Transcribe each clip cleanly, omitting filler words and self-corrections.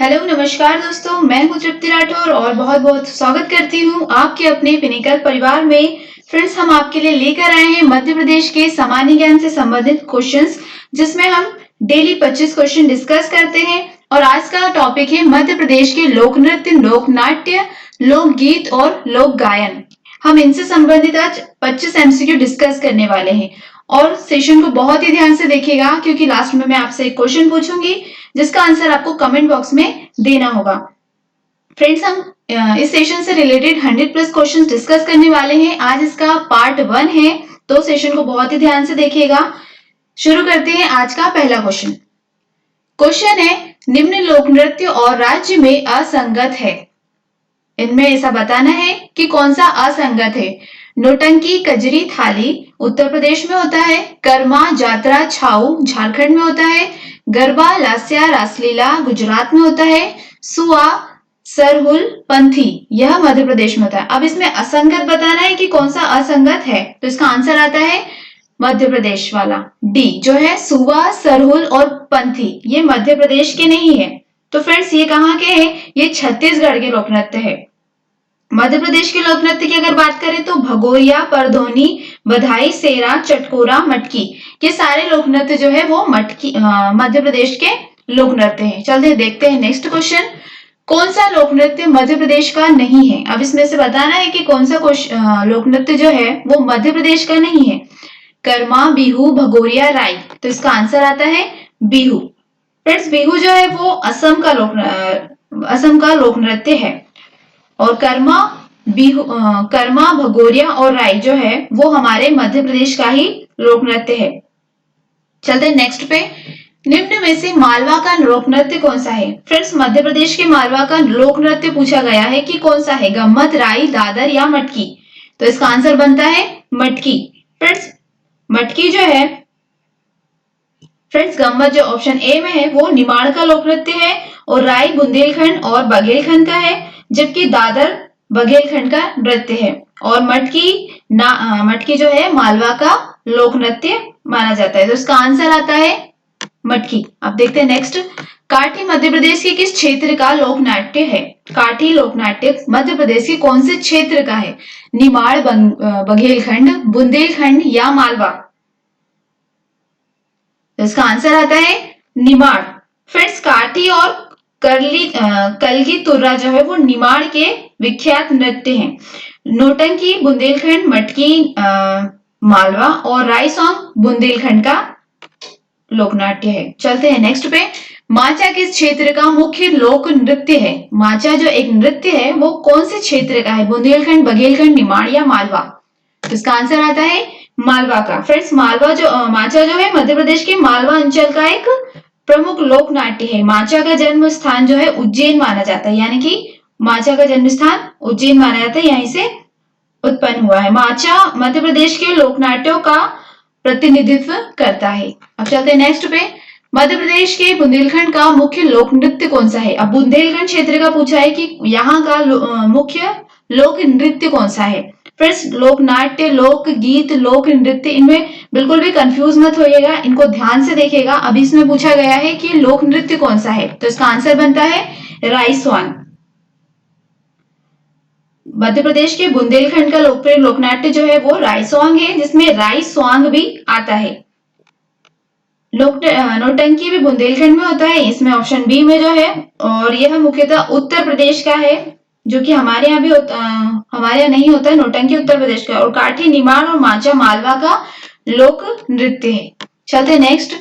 Hello नमस्कार दोस्तों, मैं हूं तृप्ति राठौर और बहुत बहुत स्वागत करती हूं आपके अपने पिनिकल परिवार में। फ्रेंड्स, हम आपके लिए लेकर आए हैं मध्य प्रदेश के सामान्य ज्ञान से संबंधित क्वेश्चंस, जिसमें हम डेली 25 क्वेश्चन डिस्कस करते हैं। और आज का टॉपिक है मध्य प्रदेश के लोक नृत्य, लोक नाट्य, लोकगीत और लोक गायन। हम इनसे संबंधित आज 25 एमसीक्यू डिस्कस करने वाले हैं और सेशन को बहुत ही ध्यान से देखिएगा, क्योंकि लास्ट में मैं आपसे एक क्वेश्चन पूछूंगी जिसका आंसर आपको कमेंट बॉक्स में देना होगा। फ्रेंड्स, हम इस सेशन से रिलेटेड 100+ क्वेश्चंस डिस्कस करने वाले हैं। आज इसका पार्ट 1 है, तो सेशन को बहुत ही ध्यान से देखिएगा। शुरू करते हैं आज का पहला क्वेश्चन। क्वेश्चन है, निम्न लोक नृत्य और राज्य में असंगत है। इनमें ऐसा बताना है कि कौन सा असंगत है। नौटंकी कजरी थाली उत्तर प्रदेश में होता है, कर्मा जात्रा छाऊ झारखंड में होता है, गरबा लास्या रासलीला गुजरात में होता है, सुआ सरहुल पंथी यह मध्य प्रदेश में होता है। अब इसमें असंगत बताना है कि कौन सा असंगत है, तो इसका आंसर आता है मध्य प्रदेश वाला डी, जो है सुआ सरहुल और पंथी, ये मध्य प्रदेश के नहीं है। तो फ्रेंड्स, ये कहाँ के हैं? ये छत्तीसगढ़ के लोक नृत्य है। मध्य प्रदेश के लोक नृत्य की अगर बात करें तो भगोरिया, परधोनी, बधाई, सेरा, चटकोरा, मटकी, ये सारे लोक नृत्य जो है वो मध्य प्रदेश के लोक नृत्य हैं। चलते देखते हैं नेक्स्ट क्वेश्चन। कौन सा लोक नृत्य मध्य प्रदेश का नहीं है? अब इसमें से बताना है कि कौन सा लोक नृत्य जो है वो मध्य प्रदेश का नहीं है। कर्मा, बिहू, भगोरिया, राई, तो इसका आंसर आता है बिहू। फ्रेंड्स, बिहू जो है वो असम का लोक नृत्य है। और कर्मा, भगोरिया और राई जो है वो हमारे मध्य प्रदेश का ही लोक नृत्य है। चलते नेक्स्ट पे। निम्न में से मालवा का लोक नृत्य कौन सा है? फ्रेंड्स, मध्य प्रदेश के मालवा का लोक नृत्य पूछा गया है कि कौन सा है, गम्मत, राई, दादर या मटकी, तो इसका आंसर बनता है मटकी। फ्रेंड्स, मटकी जो है, फ्रेंड्स गम्मत जो ऑप्शन ए में है वो निमाड़ का लोक नृत्य है, और राई बुंदेलखंड और बघेलखंड का है, जबकि दादर बघेलखंड का नृत्य है। और मटकी जो है मालवा का लोक नृत्य माना जाता है, तो इसका आंसर आता है मटकी। अब देखते हैं नेक्स्ट। काठी मध्य प्रदेश के किस क्षेत्र का लोक नाट्य है? काठी लोक नाट्य मध्य प्रदेश के कौन से क्षेत्र का है? निमाड़, बघेलखंड, बुंदेलखंड या मालवा, तो इसका आंसर आता है निमाड़। फ्रेंड्स, काठी और कलगी तुर्रा जो है वो निमाड़ के विख्यात नृत्य हैं। नौटंकी बुंदेलखंड, मटकी मालवा और राई सॉन्ग बुंदेलखंड का लोक नाट्य है। चलते हैं नेक्स्ट पे। माचा किस क्षेत्र का मुख्य लोक नृत्य है? माचा जो एक नृत्य है वो कौन से क्षेत्र का है? बुंदेलखंड, बघेलखंड, निमाड़ या मालवा, तो इसका आंसर आता है मालवा का। फ्रेंड्स, माचा जो है मध्य प्रदेश के मालवा अंचल का एक प्रमुख लोक नाट्य है। माचा का जन्म स्थान जो है उज्जैन माना जाता है, यानी कि माचा का जन्म स्थान उज्जैन माना जाता है, यहीं से उत्पन्न हुआ है। माचा मध्य प्रदेश के लोक नाट्यों का प्रतिनिधित्व करता है। अब चलते हैं नेक्स्ट पे। मध्य प्रदेश के बुंदेलखंड का मुख्य लोक नृत्य कौन सा है? अब बुंदेलखंड क्षेत्र का पूछा है कि यहाँ का मुख्य लोक नृत्य कौन सा है। फ्रेंड्स, लोक नाट्य, लोक गीत, लोक नृत्य, इनमें बिल्कुल भी कंफ्यूज मत होइएगा, इनको ध्यान से देखिएगा। अब इसमें पूछा गया है कि लोक नृत्य कौन सा है, तो इसका आंसर बनता है राई स्वांग। मध्य प्रदेश के बुंदेलखंड का लोकप्रिय लोकनाट्य जो है वो राई स्वांग है, जिसमें राई स्वांग भी आता है। नौटंकी भी बुंदेलखंड में होता है, इसमें ऑप्शन बी में जो है, और यह मुख्यतः उत्तर प्रदेश का है, जो कि हमारे यहाँ भी हमारे यहाँ नहीं होता है। नौटंकी उत्तर प्रदेश का, और काठी, निमाड़ और माचा मालवा का लोक नृत्य है। चलते नेक्स्ट।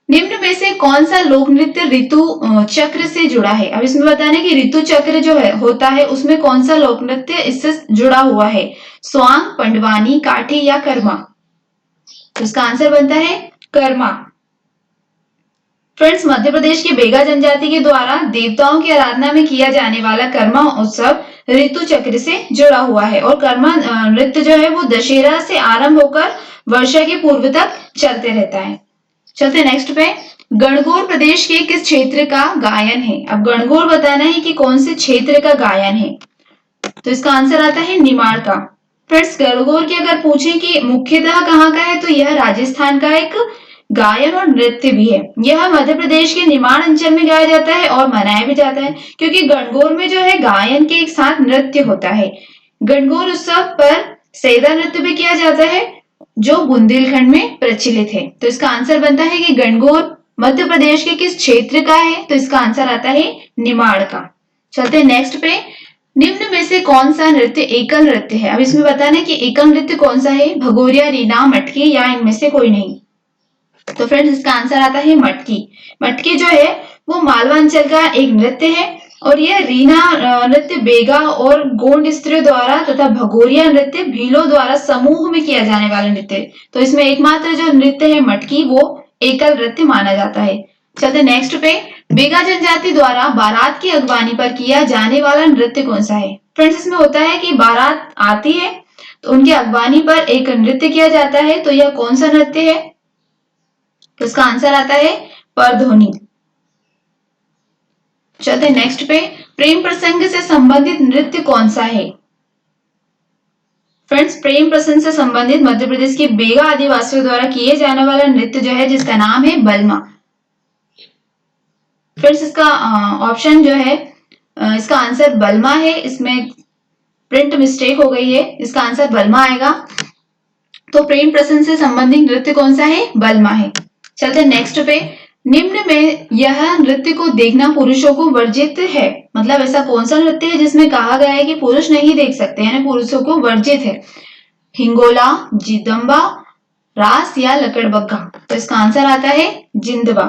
निम्न में से कौन सा लोक नृत्य ऋतु चक्र से जुड़ा है? अब इसमें बताना है कि ऋतु चक्र जो है होता है उसमें कौन सा लोक नृत्य इससे जुड़ा हुआ है। स्वांग, पंडवानी, काठी या कर्मा, तो इसका आंसर बनता है कर्मा। फ्रेंड्स, मध्य प्रदेश के बेगा जनजाति के द्वारा देवताओं की आराधना में किया जाने वाला कर्मा उत्सव ऋतु चक्र से जुड़ा हुआ है, और कर्मा नृत्य जो है वो दशहरा से आरंभ होकर वर्षा के पूर्व तक चलते रहता है। चलते नेक्स्ट पे। गणगौर प्रदेश के किस क्षेत्र का गायन है? अब गणगौर बताना है कि कौन से क्षेत्र का गायन है, तो इसका आंसर आता है निमाड़ का। फ्रेंड्स, गणगौर की अगर पूछे कि मुख्यतः कहाँ का है, तो यह राजस्थान का एक गायन और नृत्य भी है। यह मध्य प्रदेश के निमाड़ अंचल में गाया जाता है और मनाया भी जाता है, क्योंकि गणगौर में जो है गायन के एक साथ नृत्य होता है। गणगौर उत्सव पर सेदा नृत्य भी किया जाता है, जो बुंदेलखंड में प्रचलित है। तो इसका आंसर बनता है कि गणगौर मध्य प्रदेश के किस क्षेत्र का है, तो इसका आंसर आता है निमाड़ का। चलते हैं नेक्स्ट पे। निम्न में से कौन सा नृत्य एकल नृत्य है? अब इसमें बताना है कि एकल नृत्य कौन सा है, भगोरिया, रीना, मटकी या इनमें से कोई नहीं। तो फ्रेंड्स इसका आंसर आता है मटकी। मटकी जो है वो मालवा अंचल का एक नृत्य है, और यह रीना नृत्य बेगा और गोंड स्त्रियों द्वारा तथा भगोरिया नृत्य भीलों द्वारा समूह में किया जाने वाला नृत्य। तो इसमें एकमात्र जो नृत्य है मटकी, वो एकल नृत्य माना जाता है। चलते नेक्स्ट पे। बेगा जनजाति द्वारा बारात की अगवानी पर किया जाने वाला नृत्य कौन सा है? फ्रेंड्स इसमें होता है कि बारात आती है तो उनकी अगवानी पर एक नृत्य किया जाता है, तो यह कौन सा नृत्य है? तो इसका आंसर आता है परधोनी। चलते नेक्स्ट पे। प्रेम प्रसंग से संबंधित नृत्य कौन सा है? फ्रेंड्स प्रेम प्रसंग से संबंधित मध्य प्रदेश के बेगा आदिवासियों द्वारा किए जाने वाला नृत्य जो है, जिसका नाम है बलमा। फ्रेंड्स इसका ऑप्शन जो है, इसका आंसर बलमा है। इसमें प्रिंट मिस्टेक हो गई है, इसका आंसर बलमा आएगा। तो प्रेम प्रसंग से संबंधित नृत्य कौन सा है? बलमा है। चलते नेक्स्ट पे। निम्न में यह नृत्य को देखना पुरुषों को वर्जित है, मतलब ऐसा कौन सा नृत्य है जिसमें कहा गया है कि पुरुष नहीं देख सकते, यानी पुरुषों को वर्जित है? हिंगोला, जिदम्बा, रास या लकड़बग्गा? तो इसका आंसर आता है जिंदवा।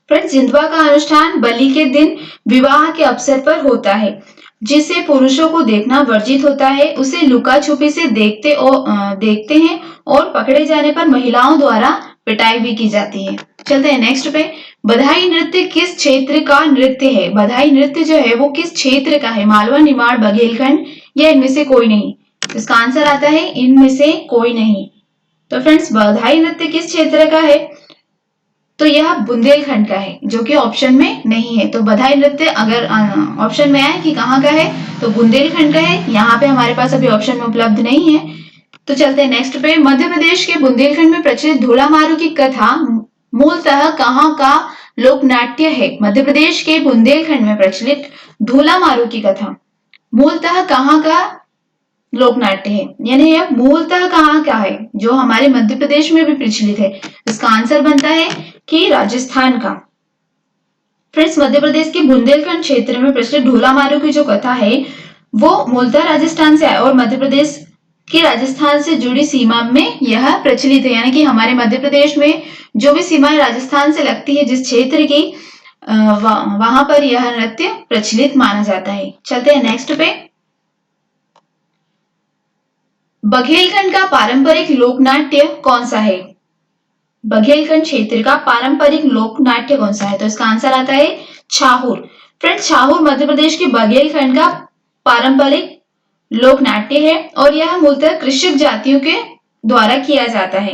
फ्रेंड्स जिंदवा का अनुष्ठान बलि के दिन विवाह के अवसर पर होता है, जिसे पुरुषों को देखना वर्जित होता है। उसे लुका छुपी से देखते हैं और पकड़े जाने पर महिलाओं द्वारा पिटाई भी की जाती है। चलते हैं नेक्स्ट पे। बधाई नृत्य किस क्षेत्र का नृत्य है? बधाई नृत्य जो है वो किस क्षेत्र का है? मालवा, निमाड़, बघेलखंड या इनमें से कोई नहीं? इसका आंसर आता है इनमें से कोई नहीं। तो फ्रेंड्स बधाई नृत्य किस क्षेत्र का है? तो यह बुंदेलखंड का है, जो कि ऑप्शन में नहीं है। तो बधाई नृत्य अगर ऑप्शन में आए कि कहाँ का है, तो बुंदेलखंड का है। यहाँ पे हमारे पास अभी ऑप्शन में उपलब्ध नहीं है। तो चलते हैं नेक्स्ट पे। मध्य प्रदेश के बुंदेलखंड में प्रचलित ढोला मारू की कथा मूलतः कहाँ का लोकनाट्य है? मध्य प्रदेश के बुंदेलखंड में प्रचलित ढोला मारू की कथा मूलतः कहाँ का लोकनाट्य है, यानी यह मूलतः कहाँ का है, जो हमारे मध्य प्रदेश में भी प्रचलित है? इसका आंसर बनता है कि राजस्थान का। फ्रेंड्स मध्य प्रदेश के बुंदेलखंड क्षेत्र में प्रचलित ढोला मारू की जो कथा है वो मूलतः राजस्थान से है, और मध्य प्रदेश की राजस्थान से जुड़ी सीमा में यह प्रचलित है, यानी कि हमारे मध्य प्रदेश में जो भी सीमाएं राजस्थान से लगती है जिस क्षेत्र की, वहां पर यह नृत्य प्रचलित माना जाता है। चलते हैं नेक्स्ट पे। बघेलखंड का पारंपरिक लोकनाट्य कौन सा है? बघेलखंड क्षेत्र का पारंपरिक लोकनाट्य कौन सा है? तो इसका आंसर आता है छाहूर। फ्रेंड्स छाहूर मध्य प्रदेश के बघेलखंड का पारंपरिक लोकनाट्य है, और यह मूलतः कृषक जातियों के द्वारा किया जाता है।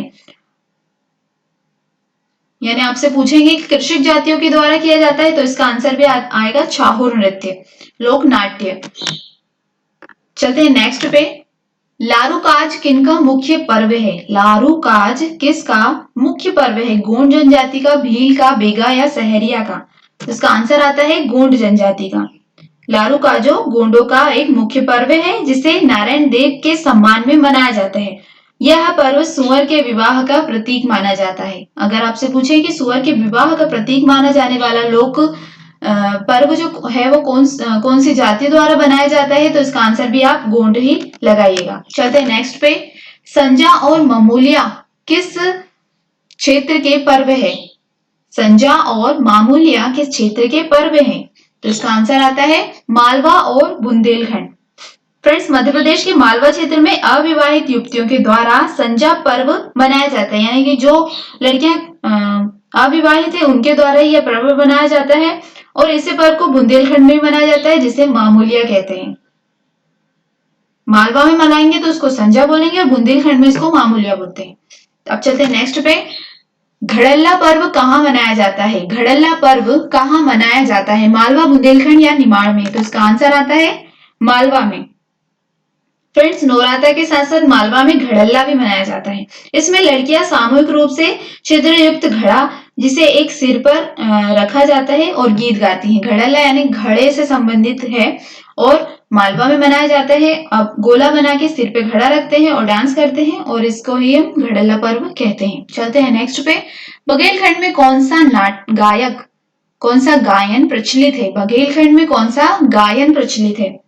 यानी आपसे पूछेंगे कि कृषक जातियों के द्वारा किया जाता है, तो इसका आंसर भी आएगा छाहूर नृत्य लोकनाट्य। चलते हैं नेक्स्ट पे। लारूकाज किनका मुख्य पर्व है? लारूकाज किसका मुख्य पर्व है? गोंड जनजाति का, भील का, बेगा या सहरिया का? इसका आंसर आता है गोंड जनजाति का। लारूकाजो गोंडों का एक मुख्य पर्व है, जिसे नारायण देव के सम्मान में मनाया जाता है। यह पर्व सुअर के विवाह का प्रतीक माना जाता है। अगर आपसे पूछे कि सुअर के विवाह का प्रतीक माना जाने वाला लोक पर्व जो है वो कौन सी जाति द्वारा बनाया जाता है, तो इसका आंसर भी आप गोंड ही लगाइएगा। चलते हैं नेक्स्ट पे। संजा और मामूलिया किस क्षेत्र के पर्व है? संजा और मामूलिया किस क्षेत्र के पर्व हैं? तो इसका आंसर आता है मालवा और बुंदेलखंड। फ्रेंड्स मध्य प्रदेश के मालवा क्षेत्र में अविवाहित युवतियों के द्वारा संजा पर्व मनाया जाता है, यानी कि जो लड़कियां अविवाहित है उनके द्वारा यह पर्व मनाया जाता है, और इसी पर्व को बुंदेलखंड में मनाया जाता है, जिसे मामूलिया कहते हैं। मालवा में मनाएंगे तो उसको संजा बोलेंगे, और बुंदेलखंड में इसको मामूलिया बोलते हैं। अब चलते हैं नेक्स्ट पे। घड़ल्ला पर्व कहाँ मनाया जाता है? घड़ल्ला पर्व कहाँ मनाया जाता है? मालवा, बुंदेलखंड या निमाड़ में? तो इसका आंसर आता है मालवा में। फ्रेंड्स, नवरात्र के साथ साथ मालवा में घड़ल्ला भी मनाया जाता है। इसमें लड़कियां सामूहिक रूप से छिद्र युक्त घड़ा जिसे एक सिर पर रखा जाता है और गीत गाती हैं। घड़ल्ला यानी घड़े से संबंधित है और मालवा में मनाया जाता है। अब गोला बना के सिर पे घड़ा रखते हैं और डांस करते हैं और इसको ही हम घड़ल्ला पर्व कहते हैं। चलते हैं नेक्स्ट पे। बघेलखंड में कौन सा गायन प्रचलित है? बघेलखंड में कौन सा गायन प्रचलित है?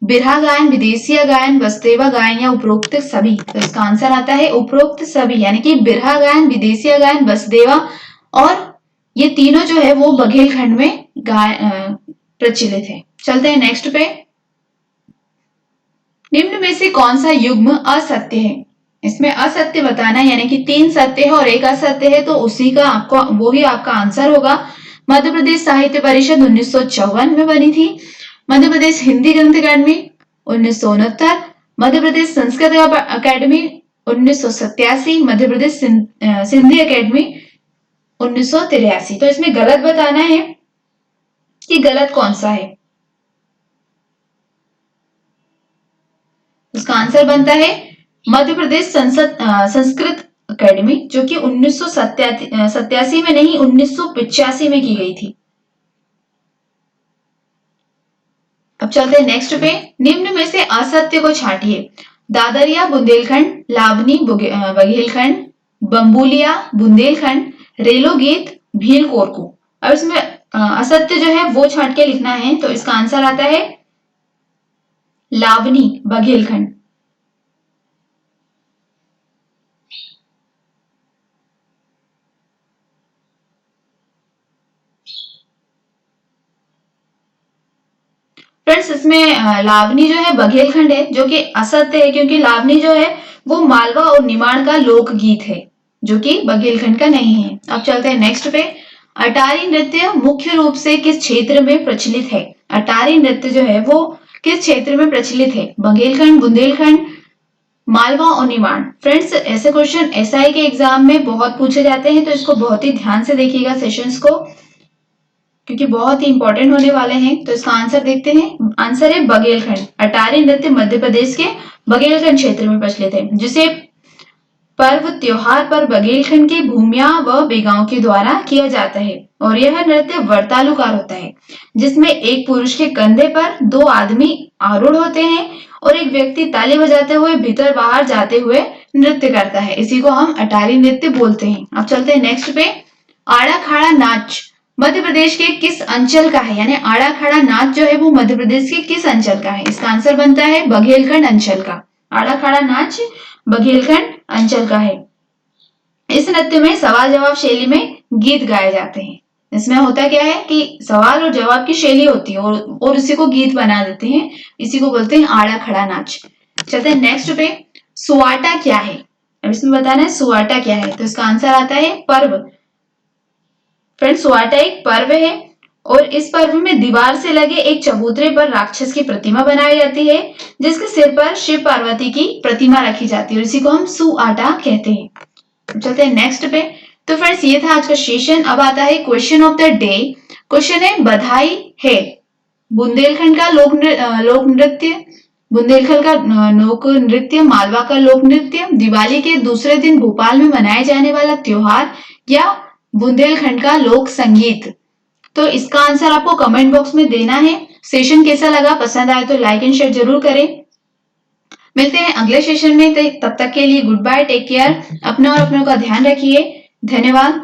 बिरहा गायन, विदेशिया गायन, वसुदेवा गायन या उपरोक्त सभी? तो इसका आंसर आता है उपरोक्त सभी, यानी कि बिरहा गायन, विदेशिया गायन, वसुदेवा और ये तीनों जो है वो बघेलखंड में प्रचलित है। चलते हैं नेक्स्ट पे। निम्न में से कौन सा युग्म असत्य है? इसमें असत्य बताना है, यानी कि 3 सत्य है और 1 असत्य है, तो उसी का आपको वो ही आपका आंसर होगा। मध्य प्रदेश साहित्य परिषद 1954 में बनी थी। मध्य प्रदेश हिंदी ग्रंथ अकादमी 1969, मध्य प्रदेश संस्कृत अकादमी 1987, मध्य प्रदेश सिंधी अकादमी 1983। तो इसमें गलत बताना है कि गलत कौन सा है। इसका आंसर बनता है मध्य प्रदेश संस्कृत अकादमी, जो कि 1987 में नहीं 1985 में की गई थी। अब चलते हैं नेक्स्ट पे। निम्न में से असत्य को छांटिए। दादरिया बुंदेलखंड, लावनी बघेलखंड, बम्बुलिया बुंदेलखंड, रेलो गीत भील कोरकू। अब इसमें असत्य जो है वो छांट के लिखना है, तो इसका आंसर आता है लावनी बघेलखंड। फ्रेंड्स, इसमें लावनी जो है बघेलखंड है, जो कि असत्य है, क्योंकि लावनी जो है वो मालवा और निमाड़ का लोकगीत है, जो कि बघेलखंड का नहीं है। अब चलते हैं नेक्स्ट पे। अटारी नृत्य मुख्य रूप से किस क्षेत्र में प्रचलित है? अटारी नृत्य जो है वो किस क्षेत्र में प्रचलित है? बघेलखंड, बुंदेलखंड, मालवा और निमाड़। फ्रेंड्स, ऐसे क्वेश्चन एसआई के एग्जाम में बहुत पूछे जाते हैं, तो इसको बहुत ही ध्यान से देखिएगा सेशंस को, क्योंकि बहुत ही इंपॉर्टेंट होने वाले हैं। तो इसका आंसर देखते हैं। आंसर है बघेलखंड। अटारी नृत्य मध्य प्रदेश के बघेलखंड क्षेत्र में प्रचलित है, जिसे पर्व त्योहार पर बघेलखंड की भूमिया व बेगांव के द्वारा किया जाता है और यह नृत्य वर्तालुकार होता है, जिसमें एक पुरुष के कंधे पर 2 आदमी आरूढ़ होते हैं और एक व्यक्ति ताली बजाते हुए भीतर बाहर जाते हुए नृत्य करता है। इसी को हम अटारी नृत्य बोलते हैं। अब चलते हैं नेक्स्ट पे। आड़ा खाड़ा नाच मध्य प्रदेश के किस अंचल का है? यानी आड़ा खाड़ा नाच जो है वो मध्य प्रदेश के किस अंचल का है? इसका आंसर बनता है बघेलखंड अंचल का। आड़ा खाड़ा नाच बघेलखंड अंचल का है। इस नृत्य में सवाल जवाब शैली में गीत गाए जाते हैं। इसमें होता क्या है कि सवाल और जवाब की शैली होती है और इसी को गीत बना देते हैं। इसी को बोलते हैं आड़ा खड़ा नाच। चलते हैं नेक्स्ट पे। सुवाटा क्या है? अब इसमें बताना है सुवाटा क्या है, तो इसका आंसर आता है पर्व। फ्रेंड्स, सुवाटा एक पर्व है और इस पर्व में दीवार से लगे एक चबूतरे पर राक्षस की प्रतिमा बनाई जाती है, जिसके सिर पर शिव पार्वती की प्रतिमा रखी जाती है और इसी को हम सुआटा कहते हैं। चलते हैं नेक्स्ट पे। तो फ्रेंड्स, ये था आज का सेशन। अब आता है question of the day. Question है बधाई है बुंदेलखंड का लोक नृत्य, बुंदेलखंड का लोक नृत्य, मालवा का लोक नृत्य, दिवाली के दूसरे दिन भोपाल में मनाए जाने वाला त्योहार या बुंदेलखंड का लोक संगीत। तो इसका आंसर आपको कमेंट बॉक्स में देना है। सेशन कैसा लगा, पसंद आए तो लाइक एंड शेयर जरूर करें। मिलते हैं अगले सेशन में, तब तक के लिए गुड बाय, टेक केयर, अपना और अपनों का ध्यान रखिए। धन्यवाद।